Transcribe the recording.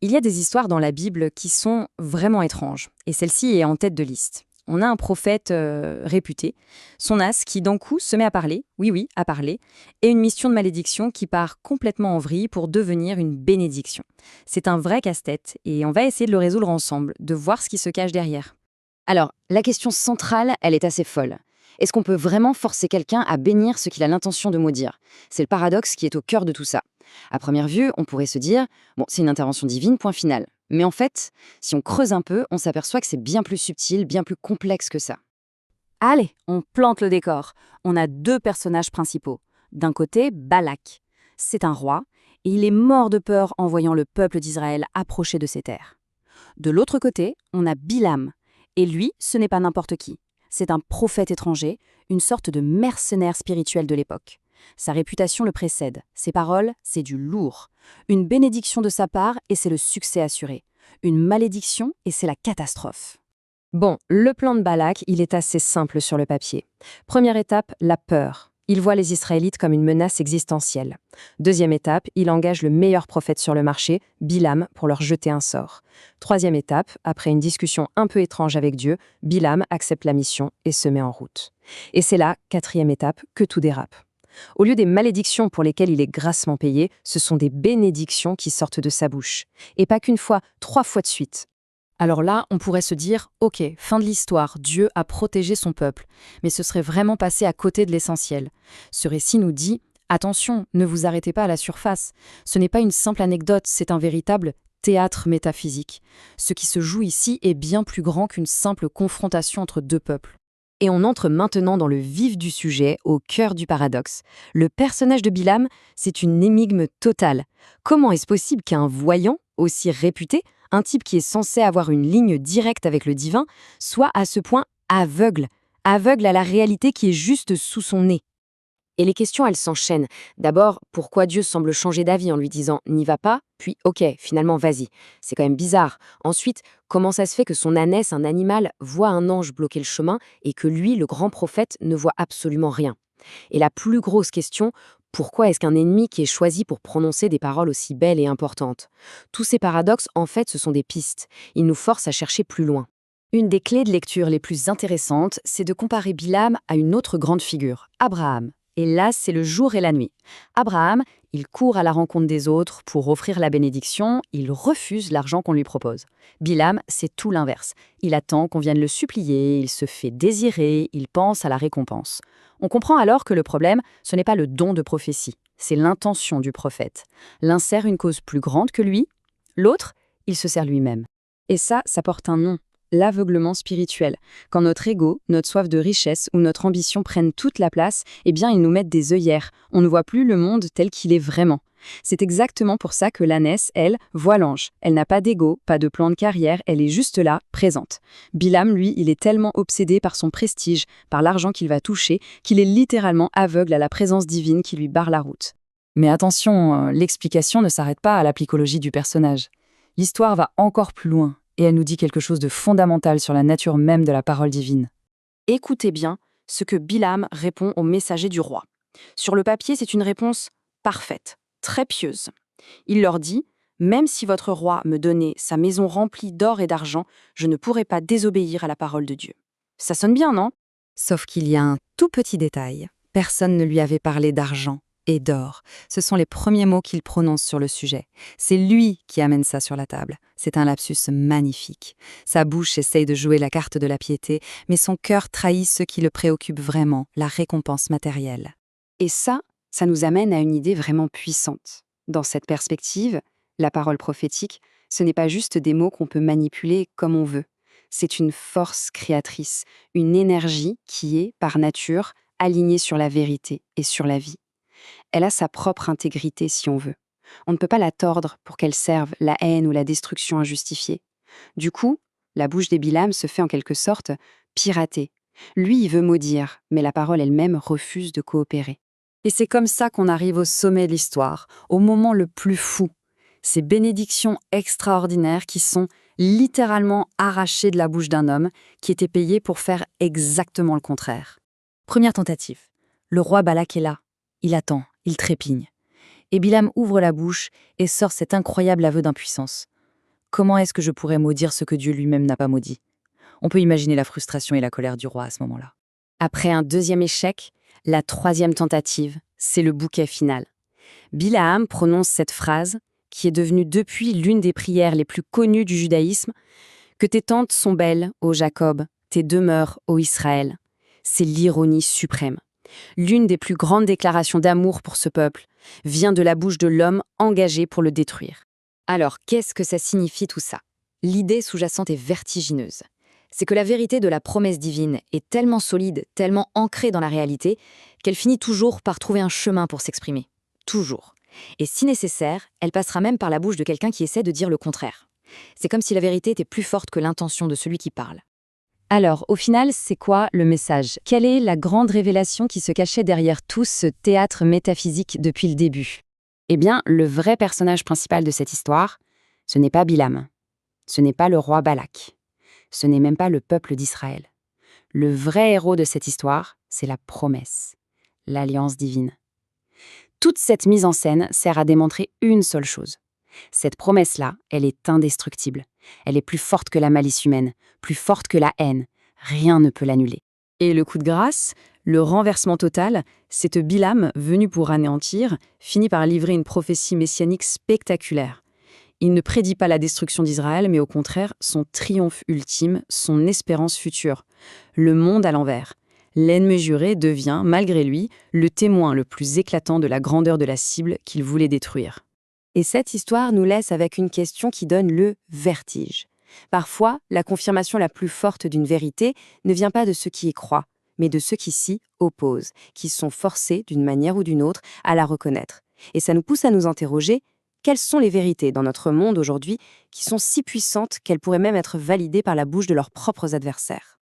Il y a des histoires dans la Bible qui sont vraiment étranges, et celle-ci est en tête de liste. On a un prophète réputé, son as qui d'un coup se met à parler, oui oui, à parler, et une mission de malédiction qui part complètement en vrille pour devenir une bénédiction. C'est un vrai casse-tête, et on va essayer de le résoudre ensemble, de voir ce qui se cache derrière. Alors, la question centrale, elle est assez folle. Est-ce qu'on peut vraiment forcer quelqu'un à bénir ce qu'il a l'intention de maudire? C'est le paradoxe qui est au cœur de tout ça. À première vue, on pourrait se dire, bon, c'est une intervention divine, point final. Mais en fait, si on creuse un peu, on s'aperçoit que c'est bien plus subtil, bien plus complexe que ça. Allez, on plante le décor. On a deux personnages principaux. D'un côté, Balak. C'est un roi, et il est mort de peur en voyant le peuple d'Israël approcher de ses terres. De l'autre côté, on a Bilam. Et lui, ce n'est pas n'importe qui. C'est un prophète étranger, une sorte de mercenaire spirituel de l'époque. Sa réputation le précède. Ses paroles, c'est du lourd. Une bénédiction de sa part, et c'est le succès assuré. Une malédiction, et c'est la catastrophe. Bon, le plan de Balak, il est assez simple sur le papier. Première étape, la peur. Il voit les Israélites comme une menace existentielle. Deuxième étape, il engage le meilleur prophète sur le marché, Bilam, pour leur jeter un sort. Troisième étape, après une discussion un peu étrange avec Dieu, Bilam accepte la mission et se met en route. Et c'est là, quatrième étape, que tout dérape. Au lieu des malédictions pour lesquelles il est grassement payé, ce sont des bénédictions qui sortent de sa bouche. Et pas qu'une fois, 3 fois de suite. Alors là, on pourrait se dire, ok, fin de l'histoire, Dieu a protégé son peuple, mais ce serait vraiment passé à côté de l'essentiel. Ce récit nous dit, attention, ne vous arrêtez pas à la surface. Ce n'est pas une simple anecdote, c'est un véritable théâtre métaphysique. Ce qui se joue ici est bien plus grand qu'une simple confrontation entre deux peuples. Et on entre maintenant dans le vif du sujet, au cœur du paradoxe. Le personnage de Bilam, c'est une énigme totale. Comment est-ce possible qu'un voyant, aussi réputé, un type qui est censé avoir une ligne directe avec le divin, soit à ce point aveugle, aveugle à la réalité qui est juste sous son nez? Et les questions, elles s'enchaînent. D'abord, pourquoi Dieu semble changer d'avis en lui disant « n'y va pas », puis « ok, finalement, vas-y ». C'est quand même bizarre. Ensuite, comment ça se fait que son ânesse, un animal, voit un ange bloquer le chemin et que lui, le grand prophète, ne voit absolument rien? Et la plus grosse question, pourquoi est-ce qu'un ennemi qui est choisi pour prononcer des paroles aussi belles et importantes? Tous ces paradoxes, en fait, ce sont des pistes. Ils nous forcent à chercher plus loin. Une des clés de lecture les plus intéressantes, c'est de comparer Bilam à une autre grande figure, Abraham. Et là, c'est le jour et la nuit. Abraham, il court à la rencontre des autres pour offrir la bénédiction, il refuse l'argent qu'on lui propose. Bilam, c'est tout l'inverse. Il attend qu'on vienne le supplier, il se fait désirer, il pense à la récompense. On comprend alors que le problème, ce n'est pas le don de prophétie, c'est l'intention du prophète. L'un sert une cause plus grande que lui, l'autre, il se sert lui-même. Et ça porte un nom. L'aveuglement spirituel. Quand notre ego, notre soif de richesse ou notre ambition prennent toute la place, eh bien ils nous mettent des œillères. On ne voit plus le monde tel qu'il est vraiment. C'est exactement pour ça que l'ânesse, elle, voit l'ange. Elle n'a pas d'ego, pas de plan de carrière, elle est juste là, présente. Bilam, lui, il est tellement obsédé par son prestige, par l'argent qu'il va toucher, qu'il est littéralement aveugle à la présence divine qui lui barre la route. Mais attention, l'explication ne s'arrête pas à la psychologie du personnage. L'histoire va encore plus loin. Et elle nous dit quelque chose de fondamental sur la nature même de la parole divine. Écoutez bien ce que Bilam répond au messager du roi. Sur le papier, c'est une réponse parfaite, très pieuse. Il leur dit « Même si votre roi me donnait sa maison remplie d'or et d'argent, je ne pourrais pas désobéir à la parole de Dieu. » Ça sonne bien, non? Sauf qu'il y a un tout petit détail. Personne ne lui avait parlé d'argent et d'or. Ce sont les premiers mots qu'il prononce sur le sujet. C'est lui qui amène ça sur la table. C'est un lapsus magnifique. Sa bouche essaye de jouer la carte de la piété, mais son cœur trahit ce qui le préoccupe vraiment, la récompense matérielle. Et ça nous amène à une idée vraiment puissante. Dans cette perspective, la parole prophétique, ce n'est pas juste des mots qu'on peut manipuler comme on veut. C'est une force créatrice, une énergie qui est, par nature, alignée sur la vérité et sur la vie. Elle a sa propre intégrité si on veut. On ne peut pas la tordre pour qu'elle serve la haine ou la destruction injustifiée. Du coup, la bouche des Bilam se fait en quelque sorte pirater. Lui, il veut maudire, mais la parole elle-même refuse de coopérer. Et c'est comme ça qu'on arrive au sommet de l'histoire, au moment le plus fou. Ces bénédictions extraordinaires qui sont littéralement arrachées de la bouche d'un homme qui était payé pour faire exactement le contraire. Première tentative. Le roi Balak est là. Il attend, il trépigne. Et Bilam ouvre la bouche et sort cet incroyable aveu d'impuissance. comment est-ce que je pourrais maudire ce que Dieu lui-même n'a pas maudit? On peut imaginer la frustration et la colère du roi à ce moment-là. Après un deuxième échec, la troisième tentative, c'est le bouquet final. Bilham prononce cette phrase, qui est devenue depuis l'une des prières les plus connues du judaïsme, « Que tes tentes sont belles, ô Jacob, tes demeures, ô Israël ». C'est l'ironie suprême. L'une des plus grandes déclarations d'amour pour ce peuple vient de la bouche de l'homme engagé pour le détruire. Alors, qu'est-ce que ça signifie tout ça? L'idée sous-jacente est vertigineuse. C'est que la vérité de la promesse divine est tellement solide, tellement ancrée dans la réalité, qu'elle finit toujours par trouver un chemin pour s'exprimer. Toujours. Et si nécessaire, elle passera même par la bouche de quelqu'un qui essaie de dire le contraire. C'est comme si la vérité était plus forte que l'intention de celui qui parle. Alors, au final, c'est quoi le message? Quelle est la grande révélation qui se cachait derrière tout ce théâtre métaphysique depuis le début? Eh bien, le vrai personnage principal de cette histoire, ce n'est pas Bilham. Ce n'est pas le roi Balak. Ce n'est même pas le peuple d'Israël. Le vrai héros de cette histoire, c'est la promesse, l'alliance divine. Toute cette mise en scène sert à démontrer une seule chose. Cette promesse-là, elle est indestructible. Elle est plus forte que la malice humaine, plus forte que la haine. Rien ne peut l'annuler. Et le coup de grâce, le renversement total, c'est que Bilham, venu pour anéantir, finit par livrer une prophétie messianique spectaculaire. Il ne prédit pas la destruction d'Israël, mais au contraire, son triomphe ultime, son espérance future. Le monde à l'envers. L'ennemi juré devient, malgré lui, le témoin le plus éclatant de la grandeur de la cible qu'il voulait détruire. Et cette histoire nous laisse avec une question qui donne le vertige. Parfois, la confirmation la plus forte d'une vérité ne vient pas de ceux qui y croient, mais de ceux qui s'y opposent, qui sont forcés, d'une manière ou d'une autre, à la reconnaître. Et ça nous pousse à nous interroger, quelles sont les vérités dans notre monde aujourd'hui qui sont si puissantes qu'elles pourraient même être validées par la bouche de leurs propres adversaires?